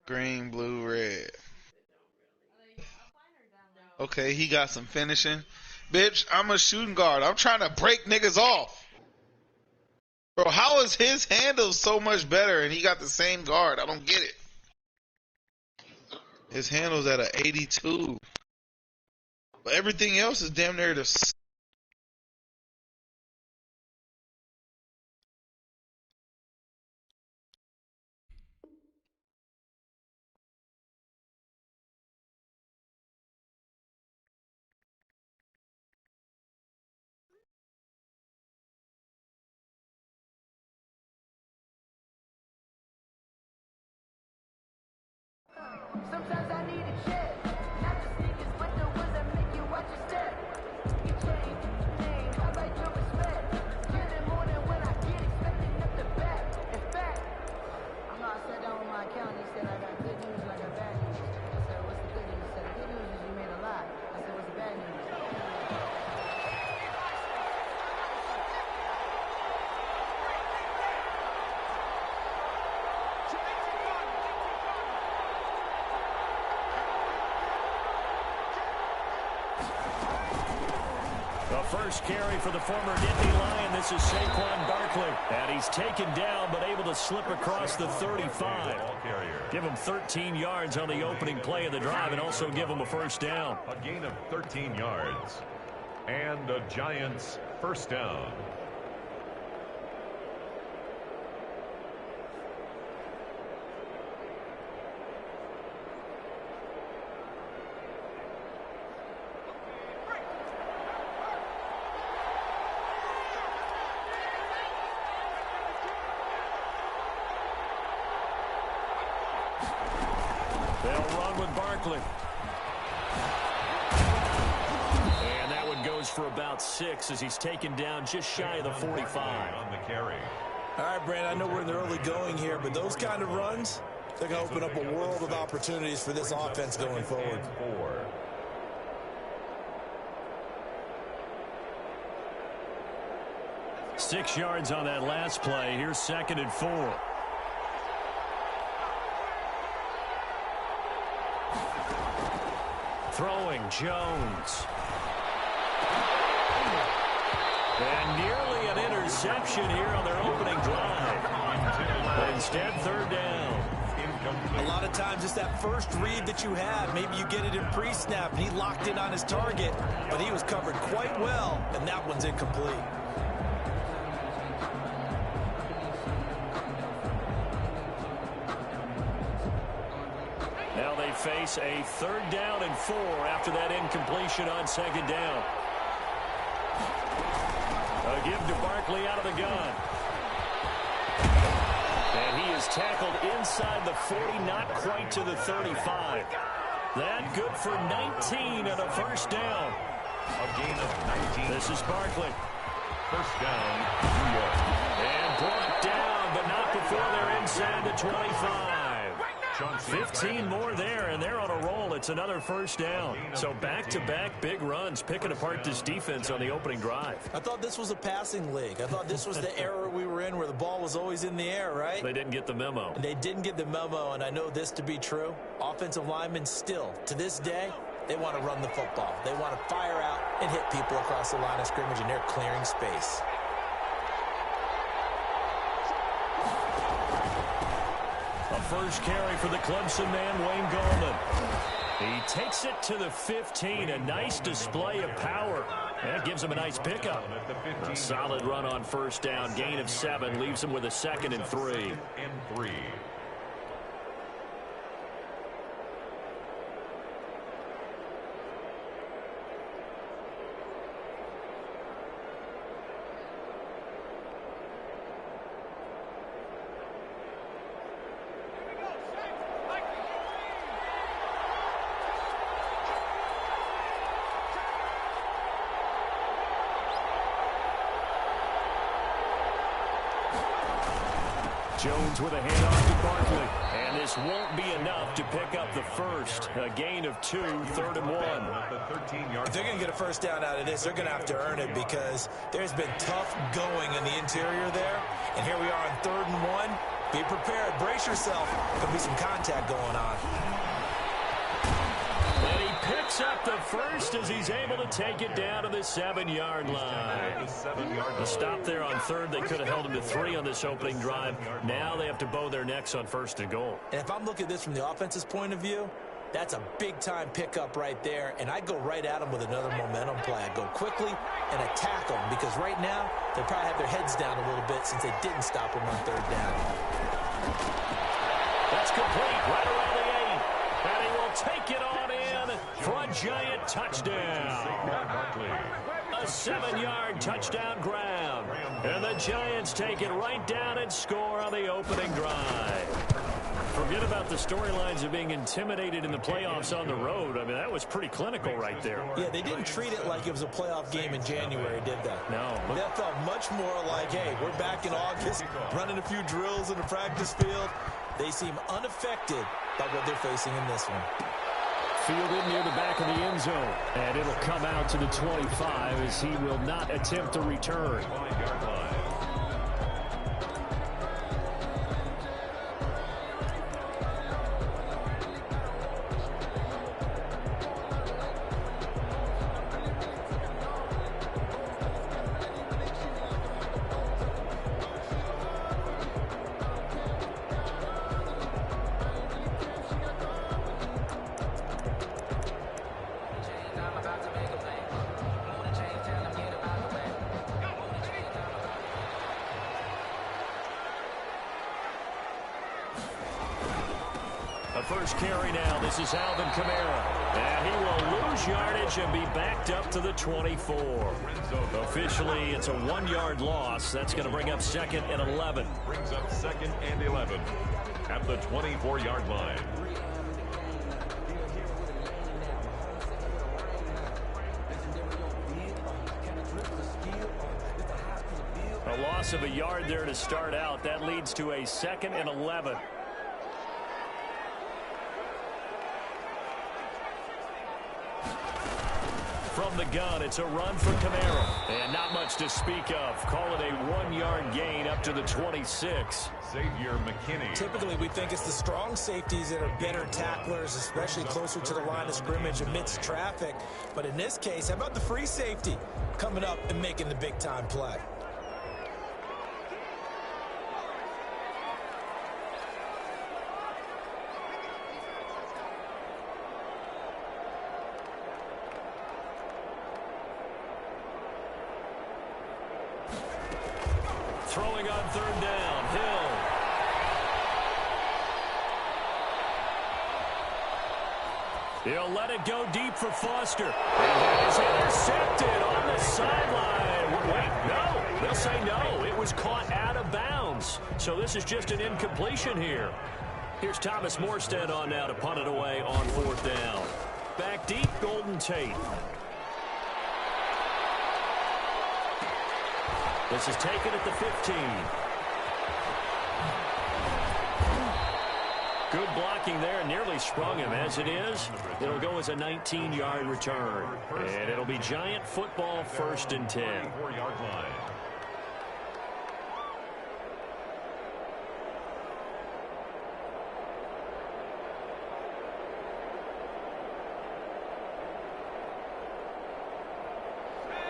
Green, blue, red. Okay, he got some finishing. Bitch, I'm a shooting guard. I'm trying to break niggas off. Bro, how is his handle so much better and he got the same guard? I don't get it. His handle's at an 82. But everything else is damn near the... Sometimes I need a check. Not the sneakers, but the ones that make you watch your step. You change, name, I like your respect. Get it more than when I get expecting up the back. In fact, I'm not sat down with my accountant. He said I got good news and I got bad news. I said, what's the good news? He said, the good news is you made a lot. I said, what's the bad news? The first carry for the former Nittany Lion. This is Saquon Barkley. And he's taken down, but able to slip across the 35. Give him 13 yards on the opening play of the drive and also give him a first down. A gain of 13 yards. And the Giants first down. They'll run with Barkley. And that one goes for about 6 as he's taken down just shy of the 45. On the carry. All right, Brandon, I know we're in the early going here, but those kind of runs, they're going to open up a world of opportunities for this offense going forward. 6 yards on that last play. Here's 2nd and 4. Throwing Jones. And nearly an interception here on their opening drive. But instead, 3rd down. A lot of times it's that first read that you have. Maybe you get it in pre-snap, and he locked in on his target, but he was covered quite well, and that one's incomplete. Now they face a 3rd down and 4 after that incompletion on 2nd down. A give to Barkley out of the gun. And he is tackled inside the 40, not quite to the 35. That good for 19 and a first down. A gain of 19. This is Barkley. First down, New York. And brought down, but not before they're inside the 25. 15 more there, and they're on a roll. It's another first down. So back-to-back big runs, picking apart this defense on the opening drive. I thought this was a passing league. I thought this was the era we were in where the ball was always in the air, right? They didn't get the memo. And they didn't get the memo, and I know this to be true. Offensive linemen still, to this day, they want to run the football. They want to fire out and hit people across the line of scrimmage, and they're clearing space. A first carry for the Clemson man, Wayne Gallman. He takes it to the 15. A nice display of power. That gives him a nice pickup. A solid run on first down. Gain of 7. Leaves him with a 2nd and 3. Jones with a handoff to Barkley. And this won't be enough to pick up the first. A gain of 2, 3rd and 1. If they're going to get a first down out of this, they're going to have to earn it because there's been tough going in the interior there. And here we are on 3rd and 1. Be prepared. Brace yourself. Could be some contact going on. And he picks up the first as he's able to take it down to the 7-yard line. A stop there on third. They could have held him to 3 on this opening drive. Now they have to bow their necks on 1st and goal. And if I'm looking at this from the offense's point of view, that's a big-time pickup right there. And I'd go right at them with another momentum play. I'd go quickly and attack them because right now they probably have their heads down a little bit since they didn't stop them on 3rd down. That's complete right around the 8. And he will take it on in for a Giant touchdown. A 7-yard touchdown grab. And the Giants take it right down and score on the opening drive. Forget about the storylines of being intimidated in the playoffs on the road. I mean, that was pretty clinical right there. Yeah, they didn't treat it like it was a playoff game in January, did they? No. That felt much more like, hey, we're back in August, running a few drills in the practice field. They seem unaffected by what they're facing in this one. Fielded near the back of the end zone. And it'll come out to the 25 as he will not attempt to return. First carry now. This is Alvin Kamara. And he will lose yardage and be backed up to the 24. Officially, it's a 1-yard loss. That's going to bring up 2nd and 11. Brings up 2nd and 11 at the 24-yard line. A loss of a yard there to start out. That leads to a 2nd and 11. From the gun, it's a run for Kamara. And not much to speak of. Call it a 1-yard gain up to the 26. Xavier McKinney. Typically, we think it's the strong safeties that are better tacklers, especially closer to the line of scrimmage amidst traffic. But in this case, how about the free safety coming up and making the big-time play? Throwing on 3rd down, Hill. He'll let it go deep for Foster. And it is intercepted on the sideline. Wait, no. They'll say no. It was caught out of bounds. So this is just an incompletion here. Here's Thomas Morstead on now to punt it away on 4th down. Back deep, Golden Tate. This is taken at the 15. Good blocking there. Nearly sprung him. As it is, it'll go as a 19-yard return. And it'll be Giant football 1st and 10. 4-yard line.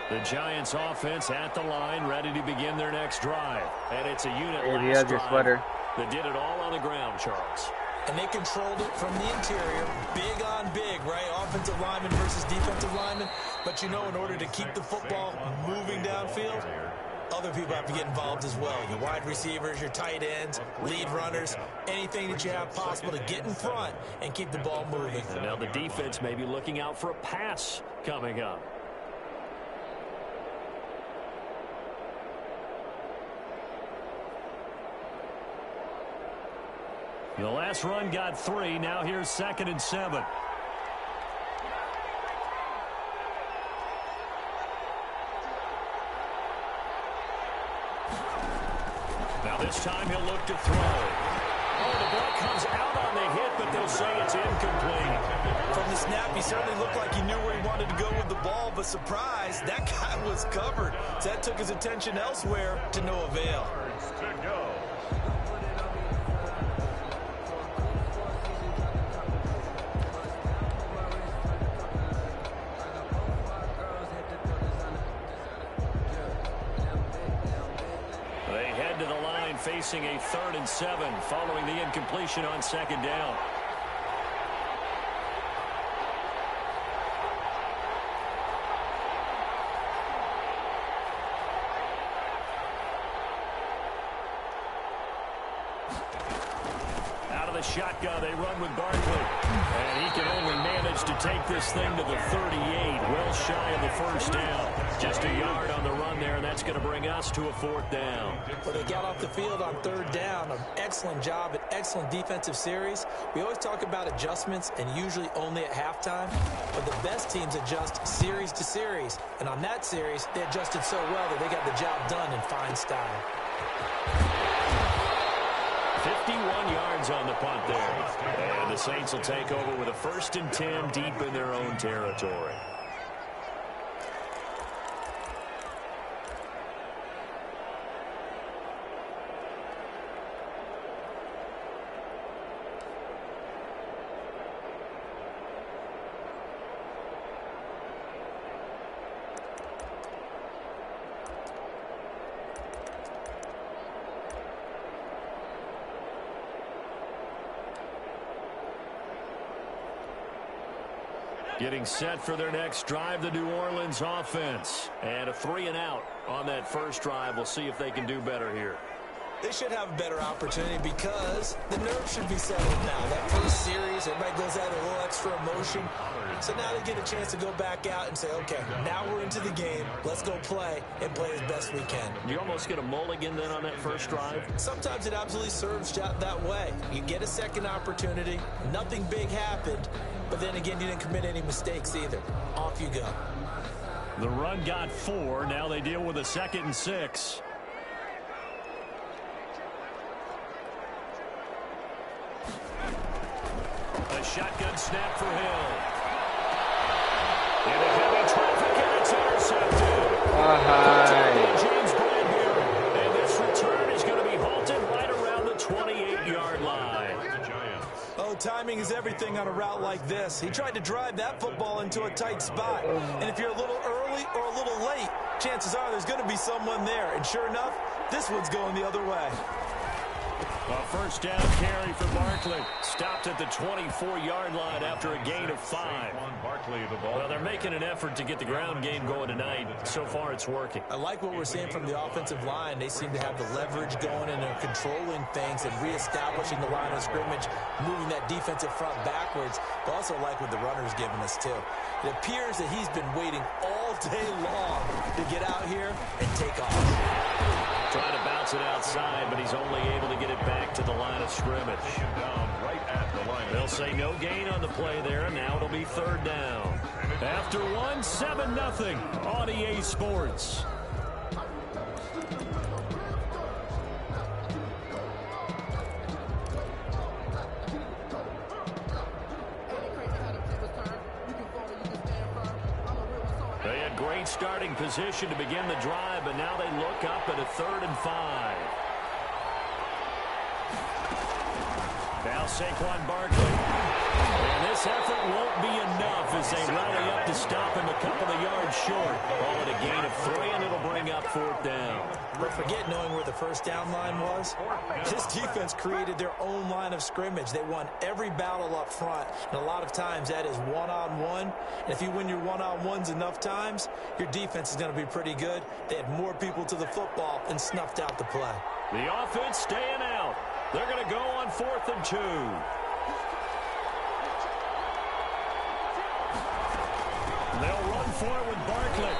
The Giants offense at the line, ready to begin their next drive. And it's a unit Hey, last your drive sweater. that did it all on the ground, Charles. And they controlled it from the interior, big on big, right? Offensive lineman versus defensive lineman. But, you know, in order to keep the football moving downfield, other people have to get involved as well. Your wide receivers, your tight ends, lead runners, anything that you have possible to get in front and keep the ball moving. And now the defense may be looking out for a pass coming up. The last run got 3. Now here's 2nd and 7. Now this time he'll look to throw. Oh, the ball comes out on the hit, but they'll say it's incomplete. From the snap, he certainly looked like he knew where he wanted to go with the ball, but surprise, that guy was covered. So that took his attention elsewhere to no avail. To go. facing a 3rd and 7 following the incompletion on 2nd down. Out of the shotgun, they run with Barkley. And he can only manage to take this thing to the 38, well shy of the 1st down. Just a yard on the run there, and that's going to bring us to a 4th down. Well, they got off the field on 3rd down. An excellent job, an excellent defensive series. We always talk about adjustments, and usually only at halftime. But the best teams adjust series to series. And on that series, they adjusted so well that they got the job done in fine style. 51 yards on the punt there. And the Saints will take over with a 1st and 10 deep in their own territory. Getting set for their next drive, the New Orleans offense. And a 3-and-out on that first drive. We'll see if they can do better here. They should have a better opportunity because the nerves should be settled now. That first series, everybody goes out with a little extra emotion. So now they get a chance to go back out and say, okay, now we're into the game. Let's go play and play as best we can. You almost get a mulligan then on that first drive? Sometimes it absolutely serves that way. You get a second opportunity. Nothing big happened. But then again, you didn't commit any mistakes either. Off you go. The run got 4. Now they deal with a 2nd and 6. A shotgun snap for Hill. Into heavy traffic, and it's intercepted. James Bradbury. And this return is going to be halted right around the 28-yard line. Oh, timing is everything on a route like this. He tried to drive that football into a tight spot. And if you're a little early or a little late, chances are there's going to be someone there. And sure enough, this one's going the other way. A 1st down carry for Barkley. Stopped at the 24-yard line after a gain of 5. Well, they're making an effort to get the ground game going tonight. So far, it's working. I like what we're seeing from the offensive line. They seem to have the leverage going and they're controlling things and reestablishing the line of scrimmage, moving that defensive front backwards. But also like what the runner's giving us, too. It appears that he's been waiting all day long to get out here and take off. Trying to bounce it outside, but he's only able to get it back to the line of scrimmage. They'll say no gain on the play there, and now it'll be 3rd down. After 1, 7-0 on EA Sports. They had great starting position to begin the drive, but now they look up at a 3rd and 5. Now Saquon Barkley. And this effort won't be enough as they rally up to stop him a couple of yards short. Call it a gain of 3, and it'll bring up 4th down. But forget knowing where the 1st down line was. This defense created their own line of scrimmage. They won every battle up front, and a lot of times that is one-on-one. And if you win your one-on-ones enough times, your defense is going to be pretty good. They had more people to the football and snuffed out the play. The offense staying out. They're going to go on 4th and 2. They'll run for it with Barkley.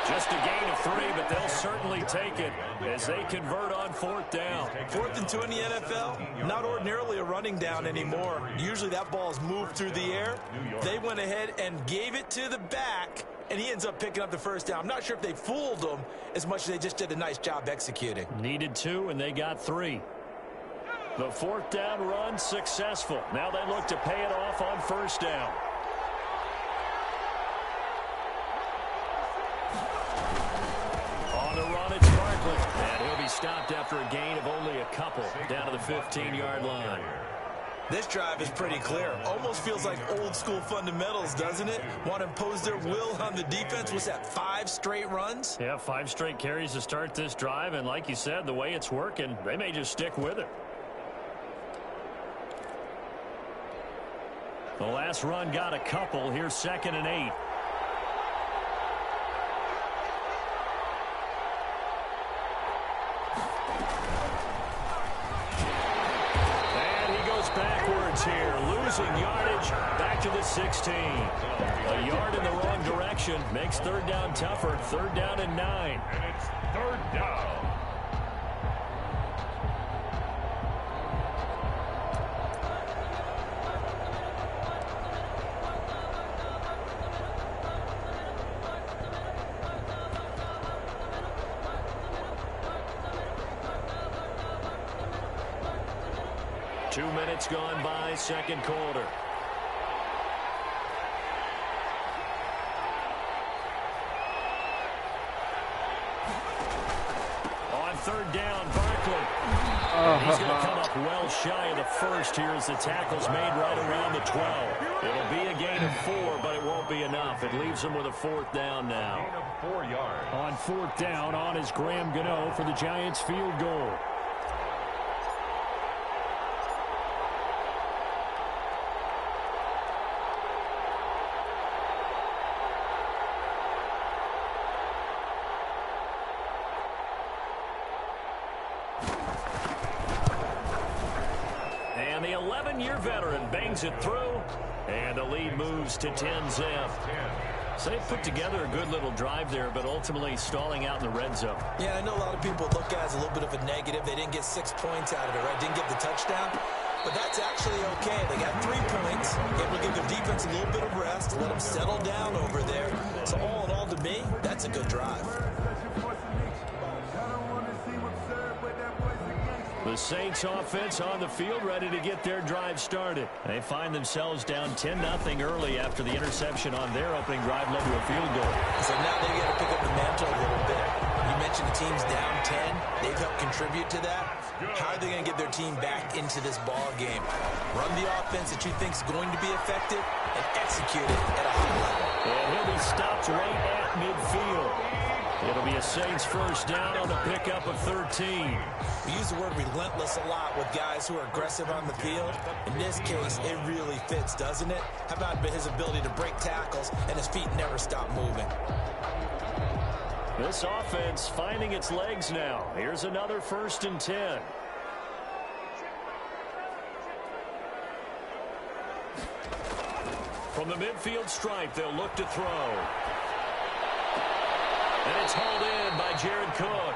Just a gain of 3, but they'll certainly take it as they convert on 4th down. 4th and 2 in the NFL, not ordinarily a running down anymore. Usually that ball is moved through the air. They went ahead and gave it to the back, and he ends up picking up the 1st down. I'm not sure if they fooled him as much as they just did a nice job executing. Needed 2, and they got 3. The 4th down run successful. Now they look to pay it off on 1st down. On the run, it's Barkley. And he'll be stopped after a gain of only a couple down to the 15-yard line. This drive is pretty clear. Almost feels like old school fundamentals, doesn't it? Want to impose their will on the defense. Was that 5 straight runs? Yeah, 5 straight carries to start this drive, and like you said, the way it's working, they may just stick with it. The last run got a couple. Here's 2nd and 8. Backwards here, losing yardage, back to the 16. A yard in the wrong direction makes 3rd down tougher. 3rd down and 9. And it's 3rd down. Two minutes gone by, 2nd quarter. On 3rd down, Barkley. He's going to come up well shy of the 1st here as the tackle's made right around the 12. It'll be a gain of 4, but it won't be enough. It leaves him with a 4th down now. Gain of 4 yards. On 4th down, on is Graham Gano for the Giants field goal. And the 11-year veteran bangs it through, and the lead moves to 10-zip. So they put together a good little drive there, but ultimately stalling out in the red zone. Yeah, I know a lot of people look at it as a little bit of a negative. They didn't get 6 points out of it, right? Didn't get the touchdown. But that's actually okay. They got 3 points. Able to give their defense a little bit of rest, let them settle down over there. So all in all, to me, that's a good drive. The Saints offense on the field, ready to get their drive started. They find themselves down 10-0 early after the interception on their opening drive led to a field goal. So now they got to pick up the mantle a little bit. You mentioned the team's down 10. They've helped contribute to that. How are they going to get their team back into this ball game? Run the offense that you think is going to be effective and execute it at a high level. And he'll be stopped right at midfield. It'll be a Saints 1st down on the pickup of 13. We use the word relentless a lot with guys who are aggressive on the field. In this case, it really fits, doesn't it? How about his ability to break tackles and his feet never stop moving? This offense finding its legs now. Here's another 1st and 10. From the midfield stripe, they'll look to throw. And it's hauled in by Jared Cook.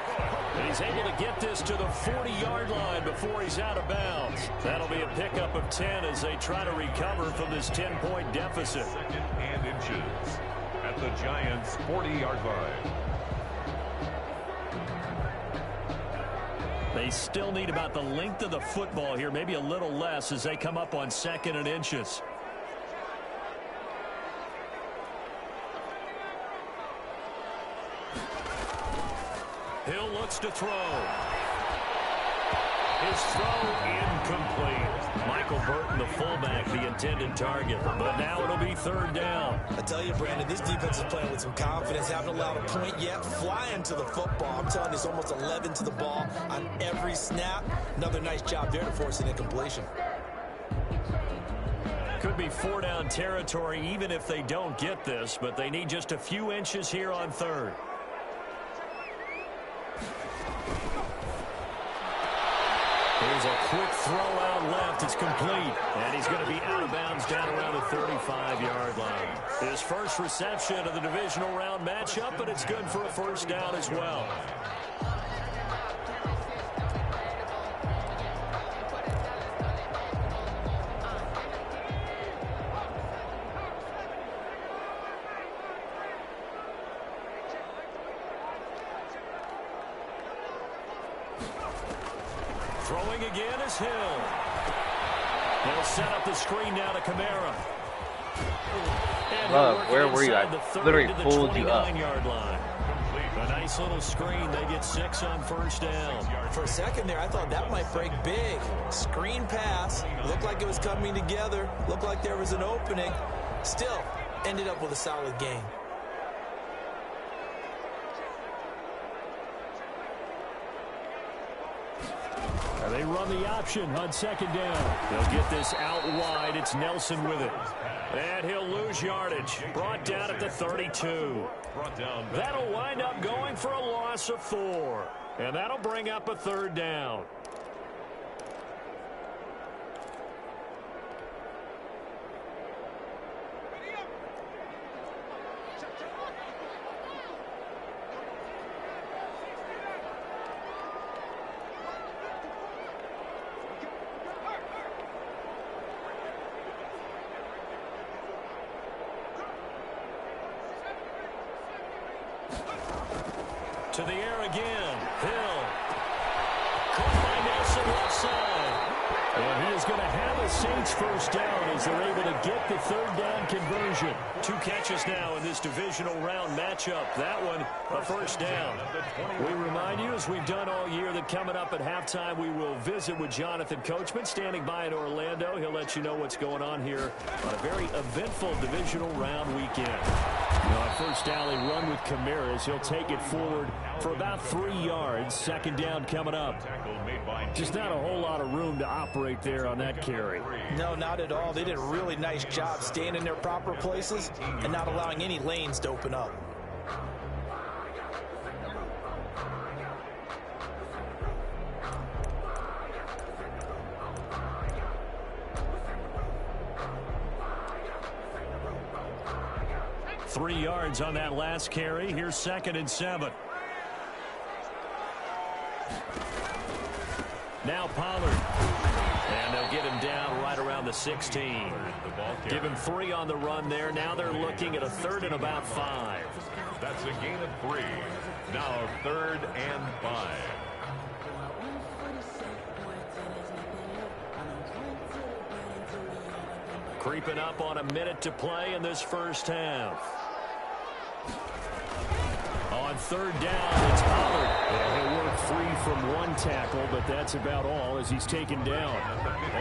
And he's able to get this to the 40-yard line before he's out of bounds. That'll be a pickup of 10 as they try to recover from this 10-point deficit. 2nd and inches at the Giants' 40-yard line. They still need about the length of the football here, maybe a little less as they come up on 2nd and inches. Hill looks to throw. His throw incomplete. Michael Burton, the fullback, the intended target. But now it'll be 3rd down. I tell you, Brandon, this defense is playing with some confidence. Haven't allowed a point yet. Flying to the football. I'm telling you, it's almost 11 to the ball on every snap. Another nice job there to force an incompletion. Could be 4-down territory even if they don't get this, but they need just a few inches here on 3rd. Here's a quick throw out left. It's complete. And he's going to be out of bounds down around the 35-yard line. His first reception of the divisional round matchup, but it's good for a 1st down as well. Throwing again is Hill. He'll set up the screen now to Kamara. Love, where were you? I literally pulled you up. Line. Complete A nice little screen. They get 6 on first down. For a second there, I thought that might break big. Screen pass. Looked like it was coming together. Looked like there was an opening. Still, ended up with a solid gain. They run the option on second down. They'll get this out wide. It's Nelson with it. And he'll lose yardage. Brought down at the 32. That'll wind up going for a loss of 4. And that'll bring up a third down. To the air again. Hill. Caught by Nelson left side. And he is going to have a Saints first down as they're able to get the third down conversion. 2 catches now in this divisional round matchup. That one, a first down. We remind you, as we've done all year, that coming up at halftime, we will visit with Jonathan Coachman standing by in Orlando. He'll let you know what's going on here on a very eventful divisional round weekend. A first alley run with Camaras. He'll take it forward for about 3 yards. Second down coming up. Just not a whole lot of room to operate there on that carry. No, not at all. They did a really nice job staying in their proper places and not allowing any lanes to open up. Three yards on that last carry. Here's 2nd and 7. Now Pollard. And they'll get him down right around the 16. Give him 3 on the run there. Now they're looking at a 3rd and about 5. That's a gain of 3. Now 3rd and 5. Creeping up on a minute to play in this first half. On 3rd down, it's Pollard. And he'll work free from 1 tackle, but that's about all as he's taken down.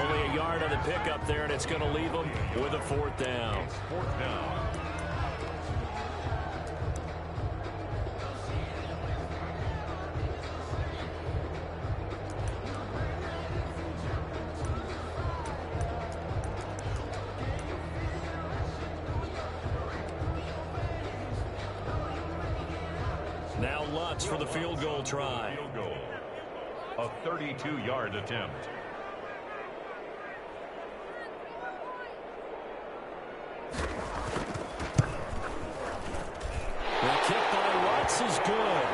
Only a yard on the pickup there, and it's going to leave him with a 4th down. 4th down. Now Lutz for the field goal try. Field goal. A 32-yard attempt. The kick by Lutz is good.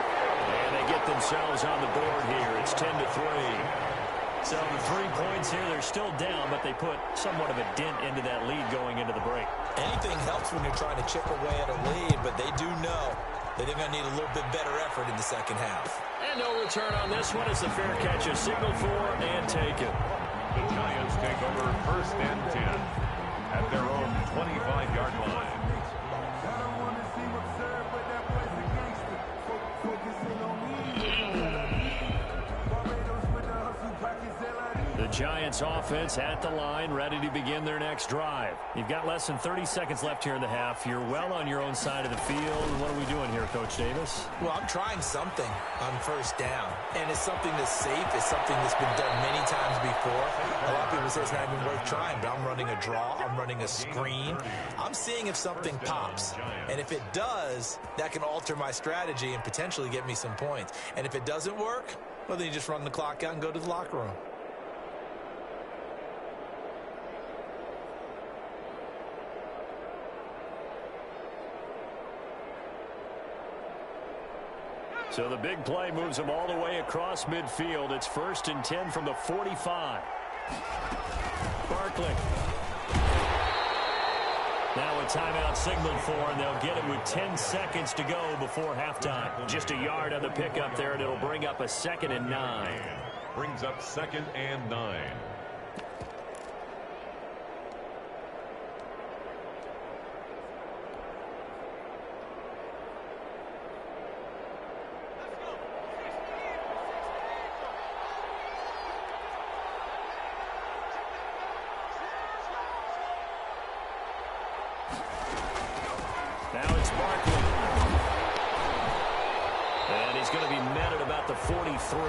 And they get themselves on the board here. It's 10-3. So the 3 points here, they're still down, but they put somewhat of a dent into that lead going into the break. Anything helps when you're trying to chip away at a lead, but they do know that they're going to need a little bit better effort in the second half. And no return on this one as the fair catch is signaled for and taken. The Giants take over 1st and 10 at their own 25-yard line. The Giants offense at the line, ready to begin their next drive. You've got less than 30 seconds left here in the half. You're well on your own side of the field. What are we doing here, Coach Davis? Well, I'm trying something on 1st down, and it's something that's safe. It's something that's been done many times before. A lot of people say it's not even worth trying, but I'm running a draw. I'm running a screen. I'm seeing if something pops, and if it does, that can alter my strategy and potentially get me some points. And if it doesn't work, well, then you just run the clock out and go to the locker room. So the big play moves them all the way across midfield. It's 1st and 10 from the 45. Barkley. Now a timeout signaled for, and they'll get it with 10 seconds to go before halftime. Just a yard on the pickup there, and it'll bring up a 2nd and 9. Brings up 2nd and 9. Now it's Barkley. And he's going to be met at about the 43.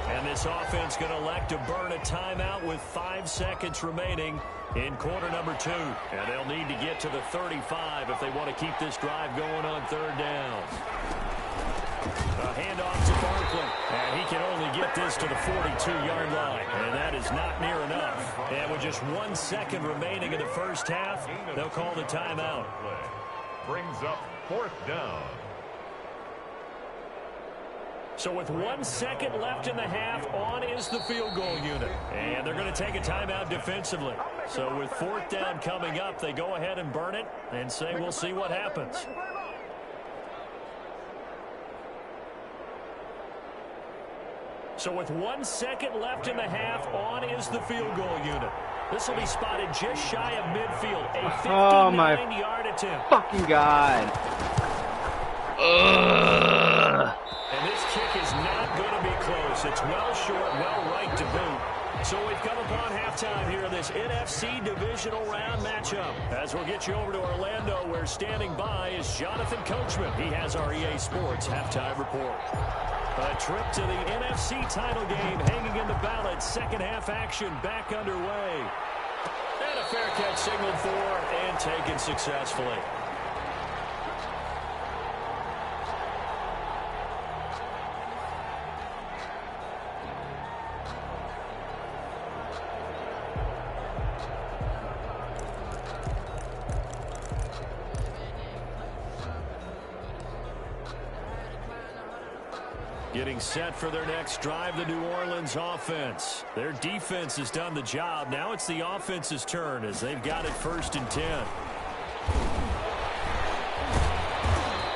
And this offense going to elect to burn a timeout with 5 seconds remaining in quarter number 2. And they'll need to get to the 35 if they want to keep this drive going on third down. A handoff to Barkley. And he can only get this to the 42-yard line. And that is not near enough. And with just 1 second remaining in the first half, they'll call the timeout. Brings up 4th down. So with 1 second left in the half, on is the field goal unit. And they're going to take a timeout defensively. So with 4th down coming up, they go ahead and burn it and say we'll see what happens. So with 1 second left in the half, on is the field goal unit. This will be spotted just shy of midfield. A 59-yard attempt. Fucking God. Ugh. And this kick is not going to be close. It's well short, well right to boot. So we've come upon halftime here in this NFC Divisional Round matchup. As we'll get you over to Orlando, where standing by is Jonathan Coachman. He has our EA Sports halftime report. A trip to the NFC title game hanging in the balance. Second half action back underway. And a fair catch signaled for and taken successfully. Getting set for their next drive, the New Orleans offense. Their defense has done the job. Now it's the offense's turn as they've got it 1st and 10.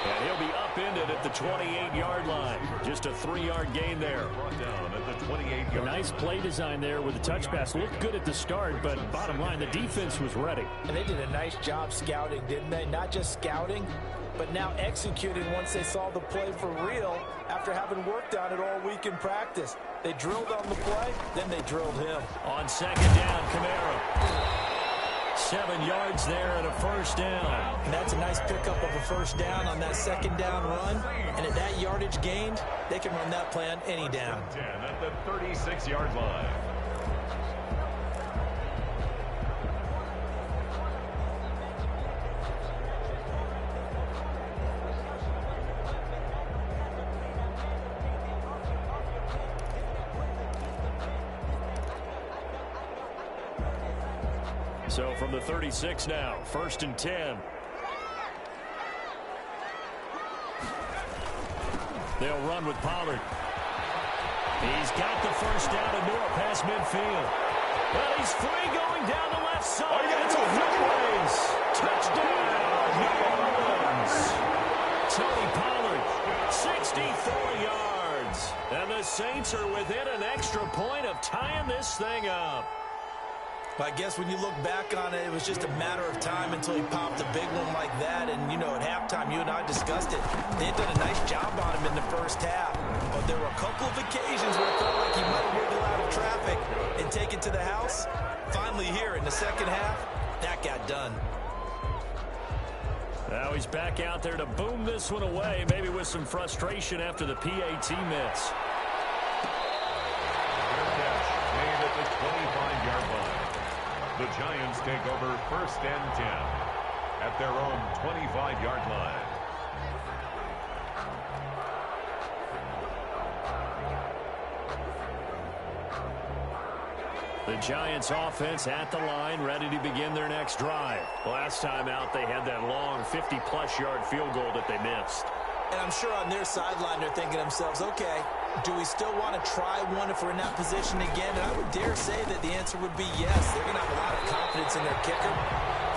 And he'll be upended at the 28-yard line. Just a 3-yard gain there. Down at the 28-yard. Nice play design there with the touch pass. Looked good at the start, but bottom line, the defense was ready. And they did a nice job scouting, didn't they? Not just scouting, but now executing once they saw the play for real after having worked on it all week in practice. They drilled on the play, then they drilled him. On 2nd down, Kamara. 7 yards there and a 1st down. And that's a nice pickup of a 1st down on that 2nd down run. And at that yardage gained, they can run that play on any down. 10 at the 36-yard line. So from the 36 now, 1st and 10. They'll run with Pollard. He's got the 1st down and more past midfield. Well, he's free going down the left side. It's a race. Touchdown, New Orleans. Tony Pollard, 64 yards. And the Saints are within an extra point of tying this thing up. I guess when you look back on it, it was just a matter of time until he popped a big one like that. And, you know, at halftime, you and I discussed it. They had done a nice job on him in the first half. But there were a couple of occasions where it felt like he might wiggle out of traffic and take it to the house. Finally here in the second half, that got done. Now he's back out there to boom this one away, maybe with some frustration after the PAT miss. Made at the 25-yard line. The Giants take over 1st and 10 at their own 25-yard line. The Giants offense at the line, ready to begin their next drive. Last time out, they had that long 50-plus yard field goal that they missed. And I'm sure on their sideline they're thinking to themselves, okay, do we still want to try one if we're in that position again? And I would dare say that the answer would be yes. They're going to have a lot of confidence in their kicker.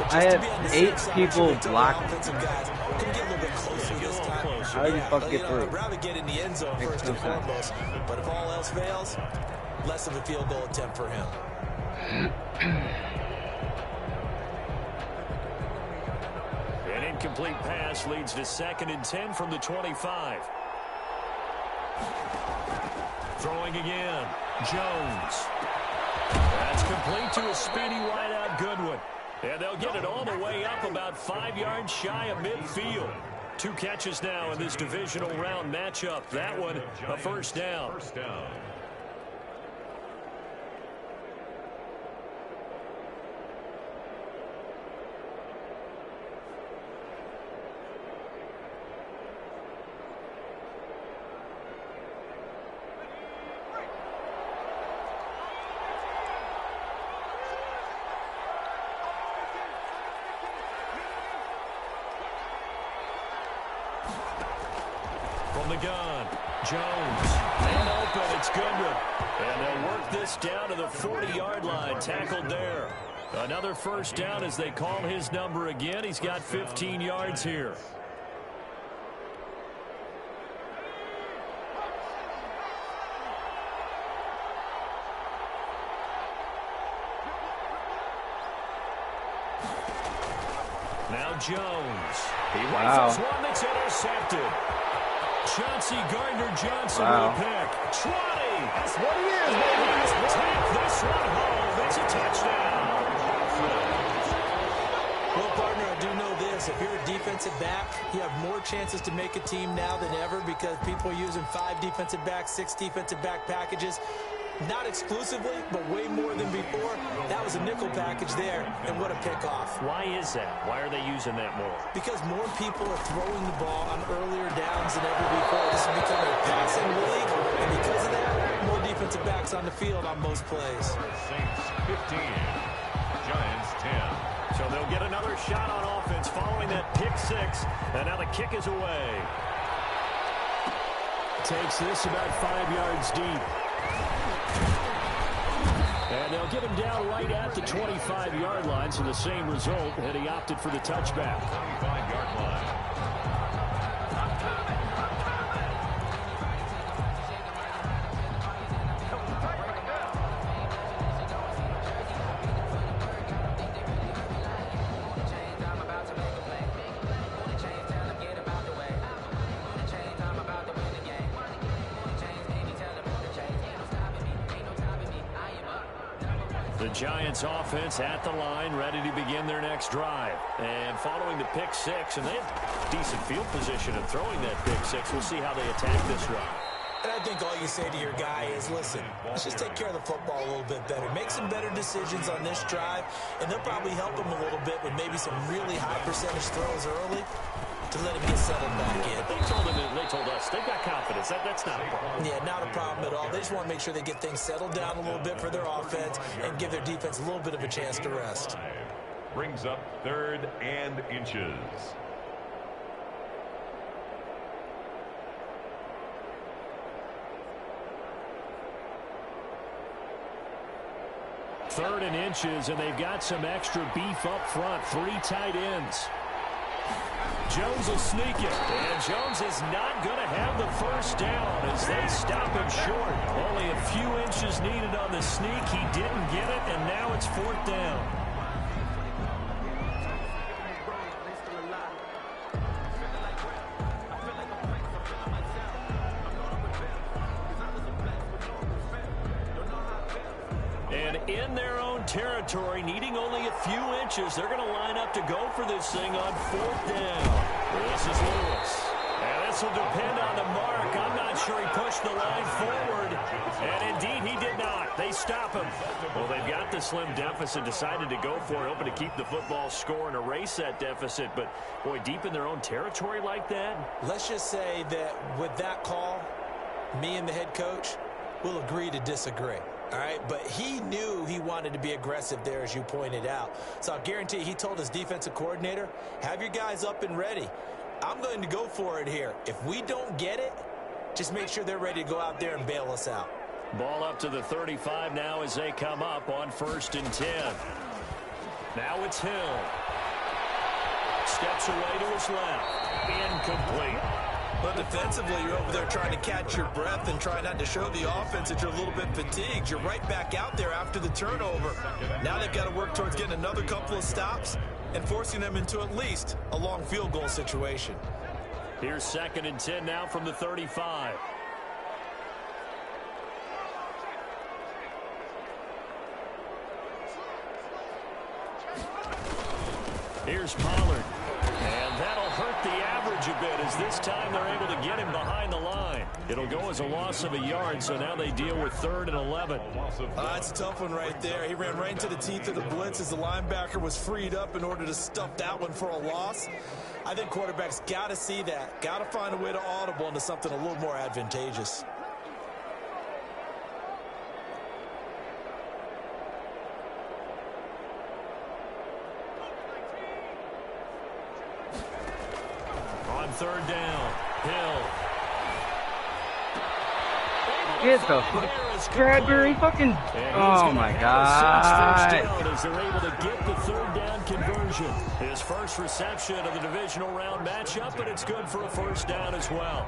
But just I to be have on the 8 safe side, people should we tell the blocking. offensive guys, can get a little bit closer this time. How did you fucking get through? I'd rather get in the end zone first and foremost. But if all else fails, less of a field goal attempt for him. An incomplete pass leads to 2nd and 10 from the 25. Throwing again. Jones. That's complete to a speedy wideout Goodwin. And they'll get it all the way up about 5 yards shy of midfield. 2 catches now in this divisional round matchup. That one, a first down. First down. From the gun, Jones. And open, it's Goodwin. And they'll work this down to the 40-yard line, tackled there. Another first down as they call his number again. He's got 15 yards here. Now Jones. He rifles one that's intercepted. Chauncey Gardner-Johnson with a pick. 20. That's what he is, baby. Take this one home. It's a touchdown. Well, partner, I do know this. If you're a defensive back, you have more chances to make a team now than ever because people are using 5 defensive backs, 6 defensive back packages. Not exclusively, but way more than before. That was a nickel package there, and what a pickoff. Why is that? Why are they using that more? Because more people are throwing the ball on earlier downs than ever before. This has become a passing league, and because of that, more defensive backs on the field on most plays. Saints 15, Giants 10. So they'll get another shot on offense following that pick 6, and now the kick is away. Takes this about 5 yards deep. And they'll get him down right at the 25-yard line, so the same result, and he opted for the touchback. 25-yard line. The Giants offense at the line, ready to begin their next drive. And following the pick 6, and they have decent field position in throwing that pick 6. We'll see how they attack this drive. And I think all you say to your guy is, listen, let's just take care of the football a little bit better. Make some better decisions on this drive, and they'll probably help him a little bit with maybe some really high percentage throws early to let him get settled back in. They told us they've got confidence. That's not a problem. Yeah, not a problem at all. They just want to make sure they get things settled down a little bit for their offense and give their defense a little bit of a chance to rest. Brings up 3rd and inches. Third and inches, and they've got some extra beef up front. 3 tight ends. Jones will sneak it, and Jones is not going to have the first down as they stop him short. Only a few inches needed on the sneak. He didn't get it, and now it's 4th down. And in their own territory, needing only a few inches, they're going to line up to go for this thing on 4th down. This is Lewis. And this will depend on the mark. I'm not sure he pushed the line forward. And indeed, he did not. They stop him. Well, they've got the slim deficit, decided to go for it, hoping to keep the football score and erase that deficit. But, boy, deep in their own territory like that. Let's just say that with that call, me and the head coach will agree to disagree. All right, but he knew he wanted to be aggressive there, as you pointed out. So I guarantee he told his defensive coordinator, have your guys up and ready. I'm going to go for it here. If we don't get it, just make sure they're ready to go out there and bail us out. Ball up to the 35 now as they come up on 1st and 10. Now it's Hill. Steps away to his left. Incomplete. But defensively, you're over there trying to catch your breath and try not to show the offense that you're a little bit fatigued. You're right back out there after the turnover. Now they've got to work towards getting another couple of stops and forcing them into at least a long field goal situation. Here's 2nd and 10 now from the 35. Here's Pollard. And that'll hurt the average a bit as this time they're able to get him behind the line. It'll go as a loss of a yard, so now they deal with 3rd and 11. That's a tough one right there. He ran right into the teeth of the blitz as the linebacker was freed up in order to stuff that one for a loss. I think quarterbacks got to see that. Got to find a way to audible into something a little more advantageous. On 3rd down, Hill. Get the Bradbury fucking. Oh my God. As they're able to get the 3rd down conversion. His first reception of the divisional round matchup, but it's good for a 1st down as well.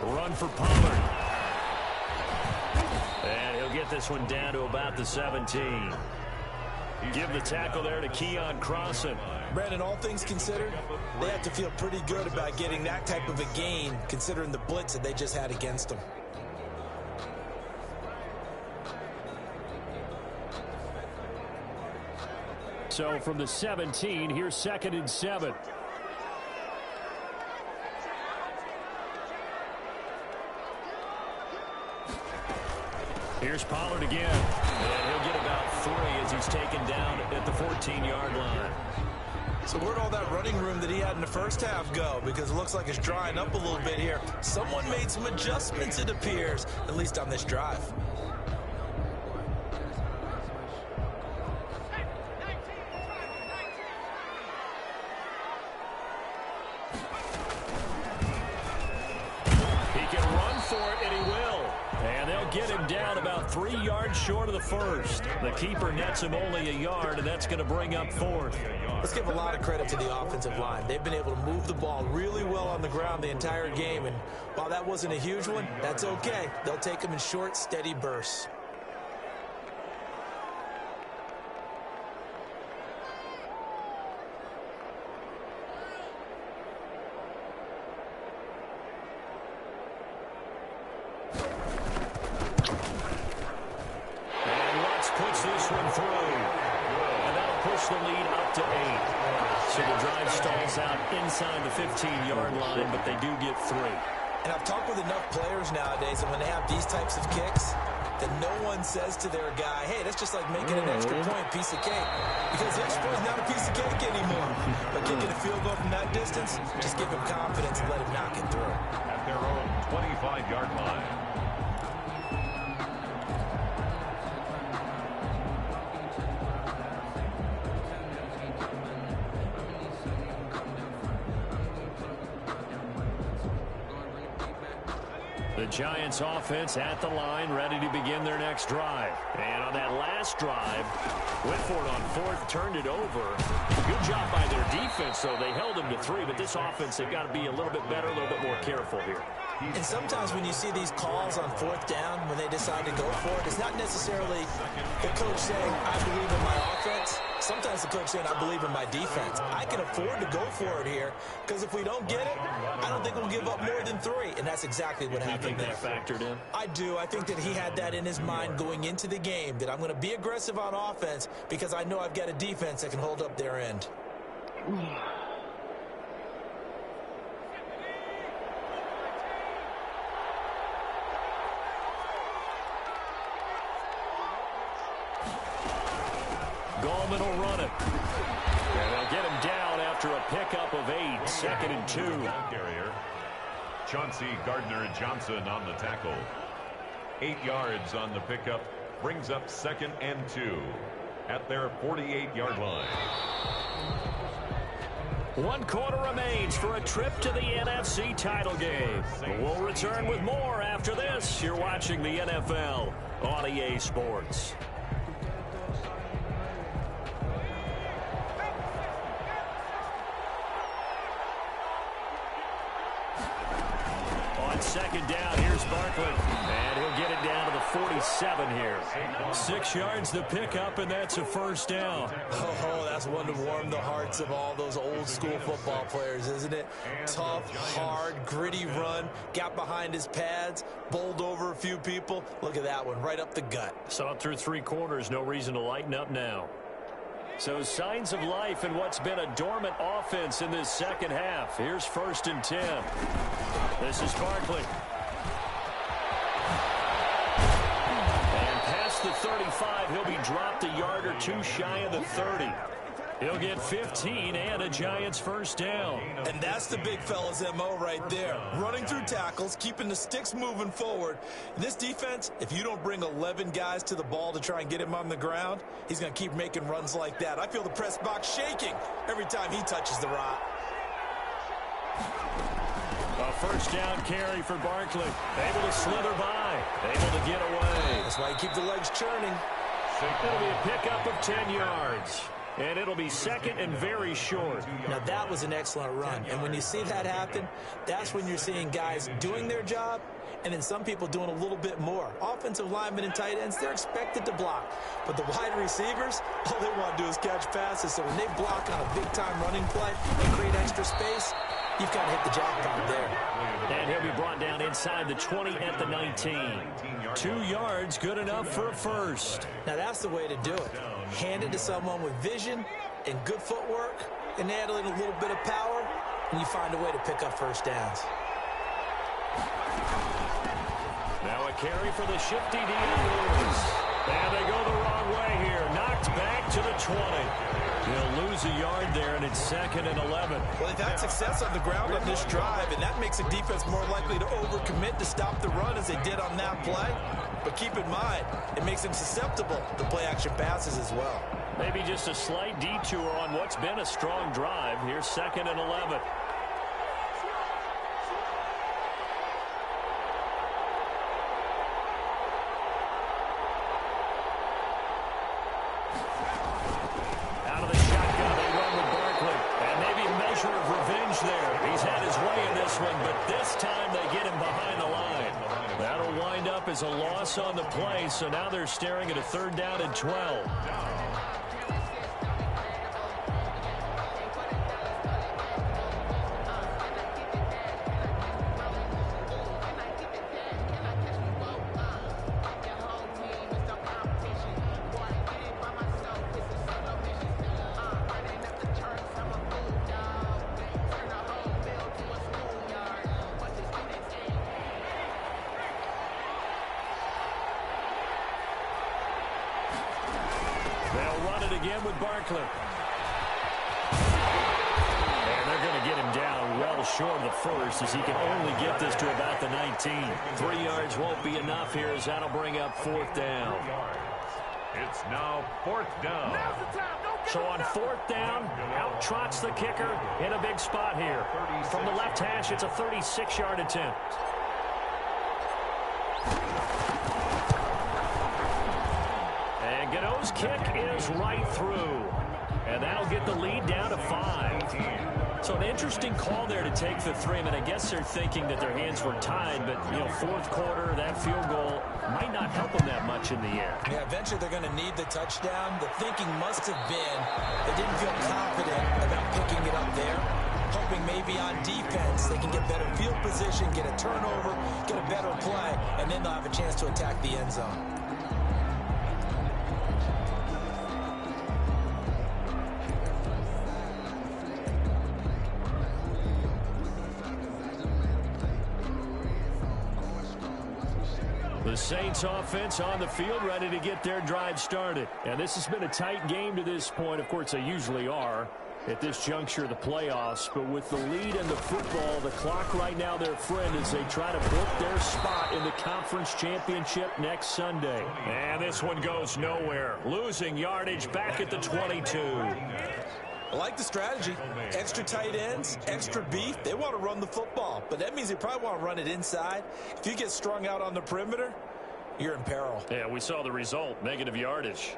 Run for Pollard. And he'll get this one down to about the 17. Give the tackle there to Keon Crossan. Brandon, all things considered, they have to feel pretty good about getting that type of a gain, considering the blitz that they just had against them. So from the 17, here's 2nd and 7. Here's Pollard again. And he'll get about 3 as he's taken down at the 14-yard line. So where'd all that running room that he had in the first half go? Because it looks like it's drying up a little bit here. Someone made some adjustments, it appears, at least on this drive. He can run for it, and he will. And they'll get him down about 3 yards short of the 1st. The keeper nets him only a yard, and that's going to bring up 4th. Let's give a lot of credit to the offensive line. They've been able to move the ball really well on the ground the entire game, and while that wasn't a huge one, that's okay. They'll take them in short, steady bursts. Puts this one through. And that'll push the lead up to 8. So the drive stalls out inside the 15-yard line, but they do get 3. And I've talked with enough players nowadays, and when they have these types of kicks, that no one says to their guy, hey, that's just like making an extra point, piece of cake. Because the extra point is not a piece of cake anymore. But kicking a field goal from that distance, just give him confidence and let him knock it through. At their own 25-yard line. The Giants offense at the line, ready to begin their next drive. And on that last drive, Whitford on 4th turned it over. Good job by their defense, though. They held them to 3, but this offense, they've got to be a little bit better, a little bit more careful here. And sometimes when you see these calls on 4th down, when they decide to go for it, it's not necessarily the coach saying, I believe in my offense. Sometimes the coach saying, I believe in my defense. I can afford to go for it here, because if we don't get it, I don't think we'll give up more than 3. And that's exactly what happened there. You think that factored in? I do. I think that he had that in his mind going into the game, that I'm going to be aggressive on offense because I know I've got a defense that can hold up their end. Gallman will run it. And they'll get him down after a pickup of 8, 2nd and 2. Carrier. Chauncey Gardner-Johnson on the tackle. 8 yards on the pickup. Brings up 2nd and 2 at their 48-yard line. 1 quarter remains for a trip to the NFC title game. We'll return with more after this. You're watching the NFL on EA Sports. On second down. Here's Barkley. And he'll get it down to the 47 here. 6 yards the pickup, and that's a first down. Oh, that's one to warm the hearts of all those old school football players, isn't it? Tough, hard, gritty run. Got behind his pads, bowled over a few people. Look at that one, right up the gut. Saw it through 3 quarters. No reason to lighten up now. So signs of life in what's been a dormant offense in this second half. Here's 1st and 10. This is Barkley. And past the 35, he'll be dropped a yard or 2 shy of the 30. He'll get 15 and a Giants first down. And that's the big fella's MO right there. Running through tackles, keeping the sticks moving forward. In this defense, if you don't bring 11 guys to the ball to try and get him on the ground, he's going to keep making runs like that. I feel the press box shaking every time he touches the rock. A first down carry for Barkley. Able to slither by. Able to get away. That's why you keep the legs churning. It'll be a pickup of 10 yards. And it'll be second and very short. Now, that was an excellent run. And when you see that happen, that's when you're seeing guys doing their job and then some people doing a little bit more. Offensive linemen and tight ends, they're expected to block. But the wide receivers, all they want to do is catch passes. So when they block on a big-time running play and create extra space, you've got to hit the jackpot there. And he'll be brought down inside the 20 at the 19. 2 yards, good enough for a first. Now, that's the way to do it. Hand it to someone with vision and good footwork and add in a little bit of power, and you find a way to pick up first downs. Now a carry for the shifty Lewis. And they go the wrong way here. Knocked back to the 20. He'll lose a yard there, and it's 2nd and 11. Well, they've had success on the ground on this drive, and that makes a defense more likely to overcommit to stop the run as they did on that play. But keep in mind, it makes them susceptible to play-action passes as well. Maybe just a slight detour on what's been a strong drive. Here's 2nd and 11. Out of the shotgun, they run with Barkley. And maybe a measure of revenge there. He's had his way in this one, but this time they get him behind the line. That'll wind up as a loss on the play, so now they're staring at a 3rd down and 12. They'll run it again with Barkley. And they're going to get him down well short of the first as he can only get this to about the 19. 3 yards won't be enough here as that'll bring up 4th down. It's now 4th down. So on 4th down, out trots the kicker in a big spot here. From the left hash, it's a 36-yard attempt. And Gano's kick is right through. And that'll get the lead down to 5. So an interesting call there to take the 3. I mean, I guess they're thinking that their hands were tied, but, you know, 4th quarter, that field goal might not help them that much in the air. Yeah, eventually they're going to need the touchdown. The thinking must have been they didn't feel confident about picking it up there, hoping maybe on defense they can get better field position, get a turnover, get a better play, and then they'll have a chance to attack the end zone. The Saints offense on the field ready to get their drive started. And this has been a tight game to this point. Of course, they usually are at this juncture of the playoffs. But with the lead in the football, the clock right now their friend as they try to book their spot in the conference championship next Sunday. And this one goes nowhere. Losing yardage back at the 22. I like the strategy. Extra tight ends, extra beef. They want to run the football, but that means they probably want to run it inside. If you get strung out on the perimeter, you're in peril. Yeah, we saw the result, negative yardage.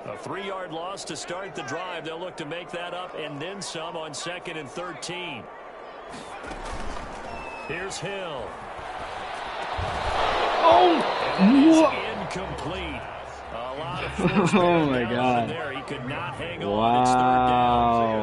A 3-yard loss to start the drive. They'll look to make that up and then some on 2nd and 13. Here's Hill. Oh! And that What? is incomplete. A lot of force Oh my down God. there. He could not hang on. Wow. It's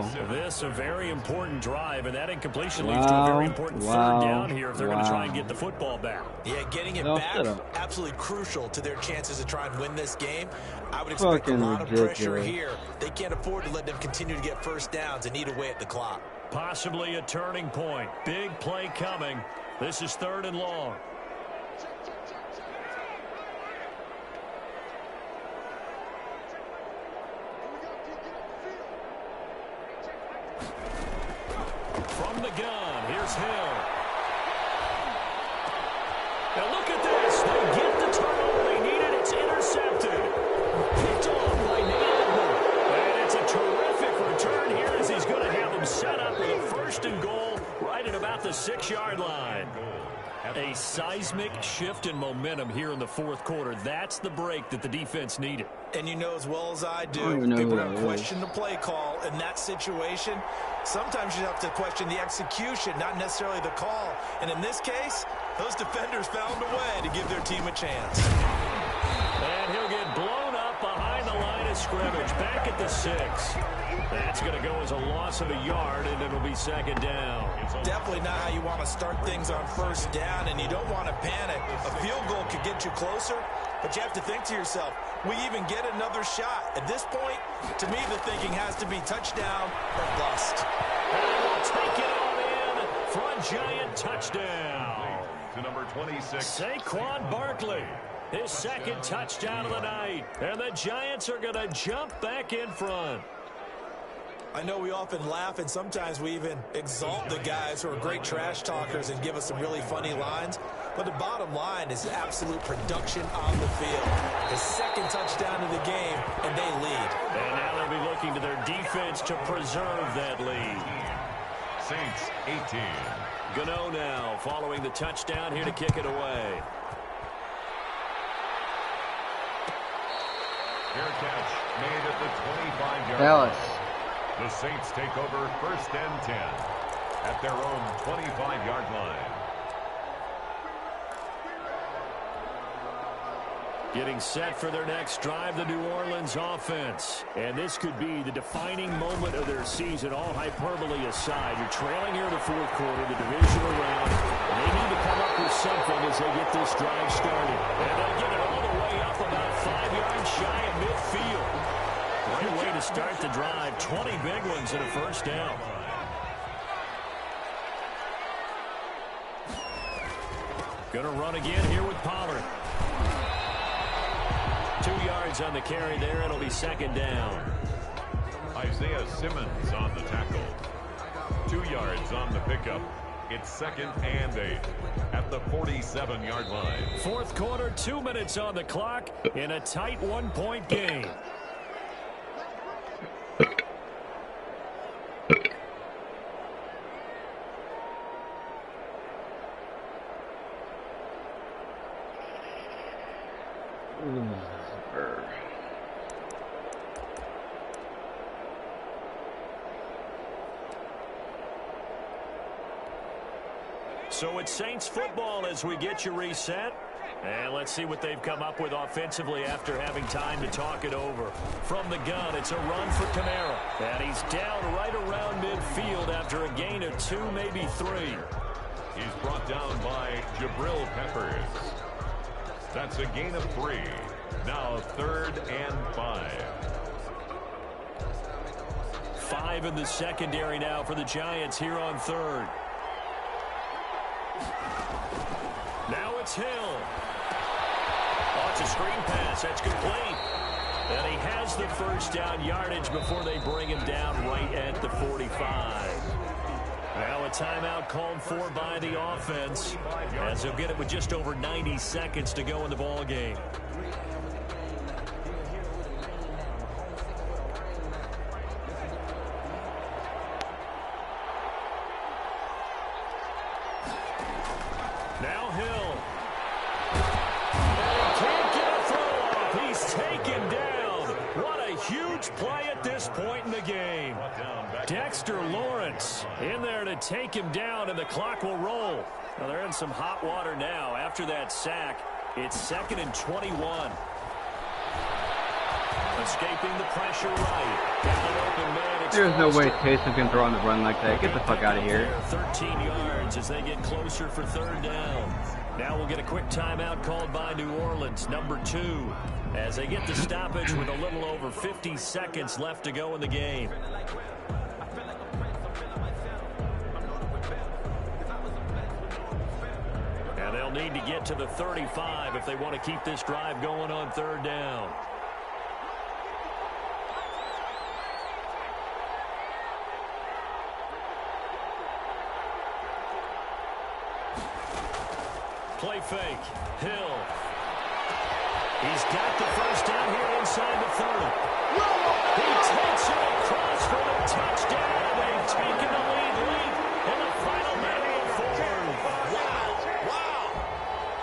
third down. This a very important drive, and that incompletion leads to a very important third down here if they're going to try and get the football back. Yeah, getting it No, back, shut up. absolutely crucial to their chances to try and win this game. I would expect a lot of pressure here. They can't afford to let them continue to get first downs and eat away at the clock. Possibly a turning point. Big play coming. This is 3rd and long. From the gun, here's Hill. Now look at this. They get the turnover they needed. It's intercepted. Picked off by Nathan. And it's a terrific return here as he's going to have them set up with a 1st and goal right at about the 6-yard line. A seismic shift in momentum here in the 4th quarter. That's the break that the defense needed. And you know as well as I do, don't even know people who don't that question the play call in that situation. Sometimes you have to question the execution, not necessarily the call. And in this case, those defenders found a way to give their team a chance. And he'll get blown up behind the line of scrimmage, back at the 6. That's going to go as a loss of a yard, and it'll be 2nd down. Definitely not how you want to start things on 1st down, and you don't want to panic. A field goal could get you closer, but you have to think to yourself, we even get another shot. At this point, to me, the thinking has to be touchdown or bust. And we'll take it on in for a Giant touchdown. To number 26. Saquon Barkley, his 2nd touchdown of the night. And the Giants are going to jump back in front. I know we often laugh, and sometimes we even exalt the guys who are great trash talkers and give us some really funny lines. But the bottom line is absolute production on the field. His 2nd touchdown of the game, and they lead. And now they'll be looking to their defense to preserve that lead. Saints 18. Gano now following the touchdown here to kick it away. Fair catch made at the 25-yard Dallas. line. The Saints take over 1st and 10 at their own 25-yard line. Getting set for their next drive, the New Orleans offense. And this could be the defining moment of their season, all hyperbole aside. You're trailing here in the 4th quarter, the divisional round. And they need to come up with something as they get this drive started. And they'll get it all the way up about 5 yards shy of midfield. Great way to start the drive. 20 big ones and a 1st down. Gonna run again here with Pollard. 2 yards on the carry there. It'll be 2nd down. Isaiah Simmons on the tackle. 2 yards on the pickup. It's 2nd and 8 at the 47-yard line. 4th quarter, 2 minutes on the clock in a tight 1-point game. So it's Saints football as we get you reset. And let's see what they've come up with offensively after having time to talk it over. From the gun, it's a run for Kamara. And he's down right around midfield after a gain of 2, maybe 3. He's brought down by Jabril Peppers. That's a gain of 3. Now 3rd and 5. 5 in the secondary now for the Giants here on 3rd. Now it's Hill. Oh, it's a screen pass. That's complete. And he has the 1st down yardage before they bring him down right at the 45. Now a timeout called for by the offense as they'll get it with just over 90 seconds to go in the ball game. Now Hill. And he can't get a throw off. He's taken down. What a huge play at this point in the game. Dexter Lawrence in there to take him down, and the clock will roll. Well, they're in some hot water now. After that sack, it's 2nd and 21. Escaping the pressure right. Got an open man. There's no way Taysom can throw on the run like that. Get the fuck out of here. 13 yards as they get closer for 3rd down. Now we'll get a quick timeout called by New Orleans, number 2, as they get the stoppage with a little over 50 seconds left to go in the game. And they'll need to get to the 35 if they want to keep this drive going on 3rd down. Play fake. Hill. He's got the 1st down here inside the 30. He takes it across for the touchdown. They've taken the lead late in the final minute of the 4th.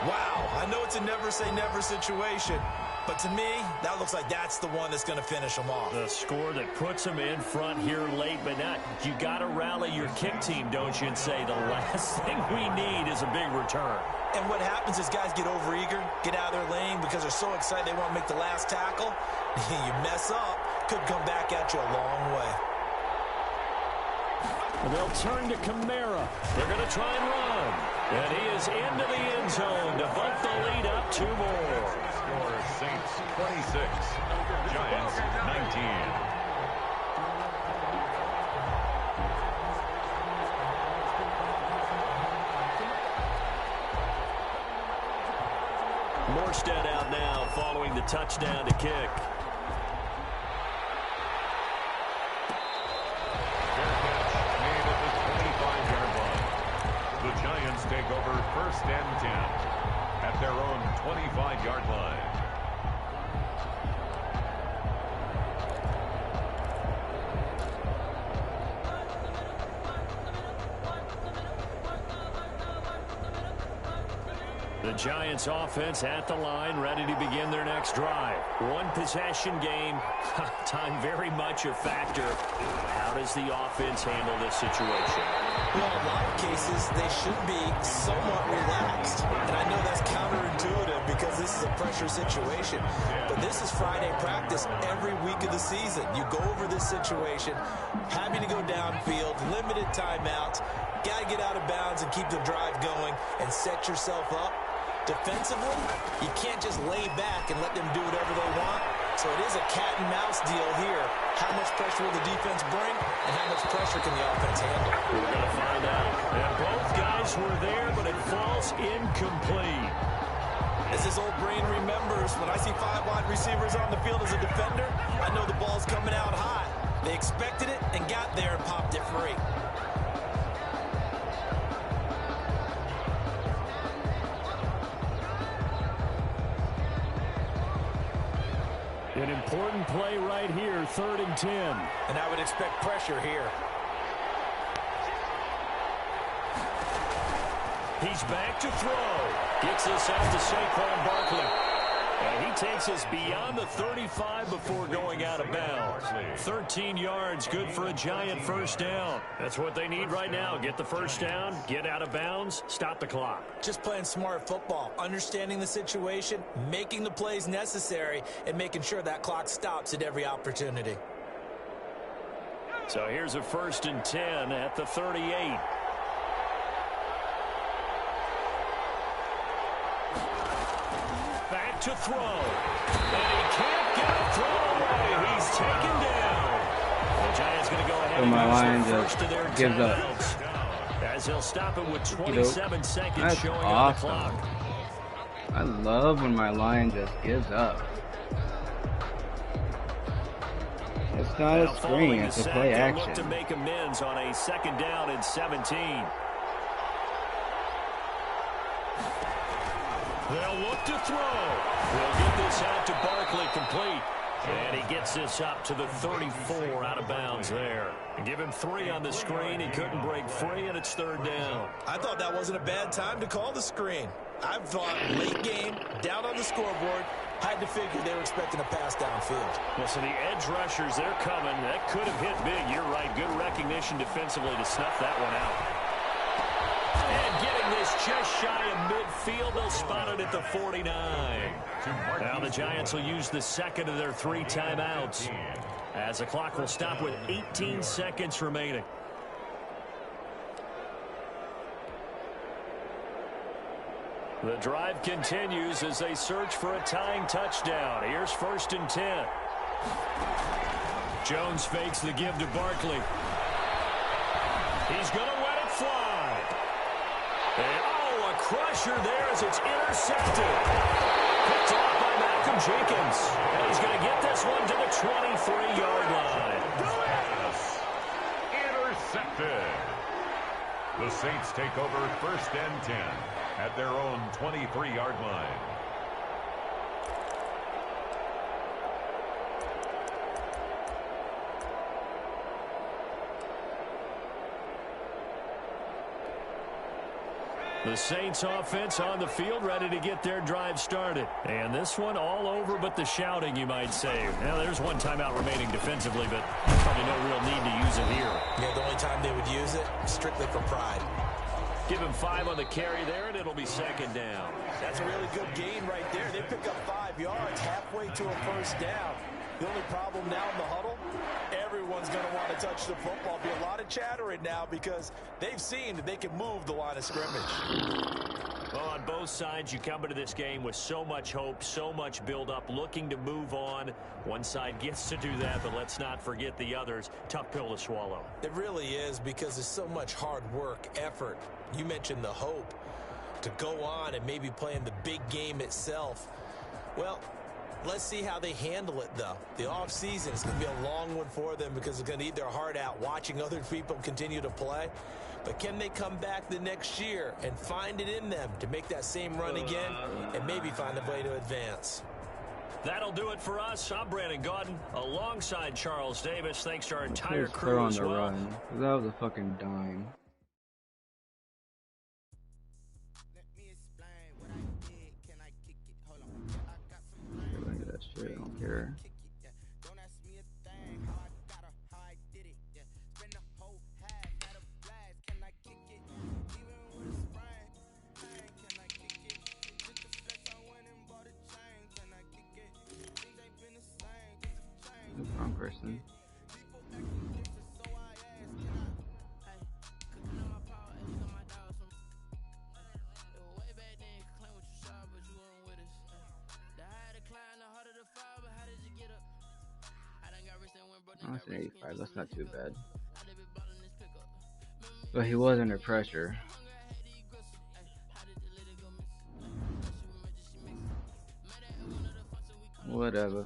Wow. I know it's a never say never situation, but to me, that looks like that's the one that's going to finish them off. The score that puts them in front here late, but not. You got to rally your kick team, don't you, and say the last thing we need is a big return. And what happens is guys get overeager, get out of their lane because they're so excited they want to make the last tackle. You mess up, could come back at you a long way. They'll turn to Kamara. They're going to try and run. And he is into the end zone to bump the lead up 2 more. Score Saints 26, Giants 19. Morstead out now following the touchdown to kick. Fair catch made at the 25-yard line. The Giants take over 1st and 10 at their own 25-yard line. The Giants offense at the line, ready to begin their next drive. 1 possession game. Time very much a factor. How does the offense handle this situation? Well, in a lot of cases, they should be somewhat relaxed. And I know that's counterintuitive because this is a pressure situation. But this is Friday practice every week of the season. You go over this situation, having to go downfield, limited timeouts, got to get out of bounds and keep the drive going and set yourself up. Defensively, you can't just lay back and let them do whatever they want. So it is a cat and mouse deal here. How much pressure will the defense bring, and how much pressure can the offense handle? We're going to find out. And both guys were there, but it falls incomplete. As his old brain remembers, when I see 5 wide receivers on the field as a defender, I know the ball's coming out hot. They expected it and got there and popped it free. An important play right here, 3rd and 10. And I would expect pressure here. He's back to throw. Gets this out to Saquon Barkley. And he takes us beyond the 35 before going out of bounds. 13 yards, good for a Giant 1st down. That's what they need right now. Get the 1st down, get out of bounds, stop the clock. Just playing smart football, understanding the situation, making the plays necessary, and making sure that clock stops at every opportunity. So here's a 1st and 10 at the 38. Back to throw. And he can't get a throw away. He's taken down. The Giants going to go ahead So my line and use the just first of their gives up. timeouts. As he'll stop it with 27 seconds That's showing on the awesome. clock. I love when my line just gives up. It's not Now a screen, following it's the a sack, play they'll look to action. make amends on a 2nd down and 17. They'll look to throw. They'll get this out to Barkley, complete. And he gets this up to the 34, out of bounds there. And give him 3 on the screen. He couldn't break free, and it's 3rd down. I thought that wasn't a bad time to call the screen. I thought late game, down on the scoreboard, had to figure they were expecting a pass downfield. Well, so the edge rushers, they're coming. That could have hit big. You're right. Good recognition defensively to snuff that one out. And getting this just shy of midfield, they'll spot it at the 49. Now the Giants will use the second of their 3 timeouts, as the clock will stop with 18 seconds remaining. The drive continues as they search for a tying touchdown. Here's 1st and 10. Jones fakes the give to Barkley. He's going to let it fly. And, oh, a crusher there as it's intercepted. Picked off by Malcolm Jenkins. And he's going to get this one to the 23-yard line. Intercepted. The Saints take over 1st and 10 at their own 23-yard line. The Saints offense on the field, ready to get their drive started. And this one all over but the shouting, you might say. Now, there's one timeout remaining defensively, but probably no real need to use it here. Yeah, the only time they would use it, strictly for pride. Give him 5 on the carry there, and it'll be 2nd down. That's a really good gain right there. They pick up 5 yards halfway to a 1st down. The only problem now in the huddle, everyone's going to want to touch the football. Be a lot of chattering now because they've seen that they can move the line of scrimmage. Well, on both sides, you come into this game with so much hope, so much build-up, looking to move on. One side gets to do that, but let's not forget the others. Tough pill to swallow. It really is because there's so much hard work, effort. You mentioned the hope to go on and maybe play in the big game itself. Well, let's see how they handle it, though. The offseason is going to be a long one for them because they're going to eat their heart out watching other people continue to play. But can they come back the next year and find it in them to make that same run again and maybe find a way to advance? That'll do it for us. I'm Brandon Gaudin alongside Charles Davis. Thanks to our entire Please crew throw on as the well. run. That was a fucking dime. Look at that shit. I don't care. Wrong person. Oh, that's an 85. That's not too bad. But he was under pressure. Whatever.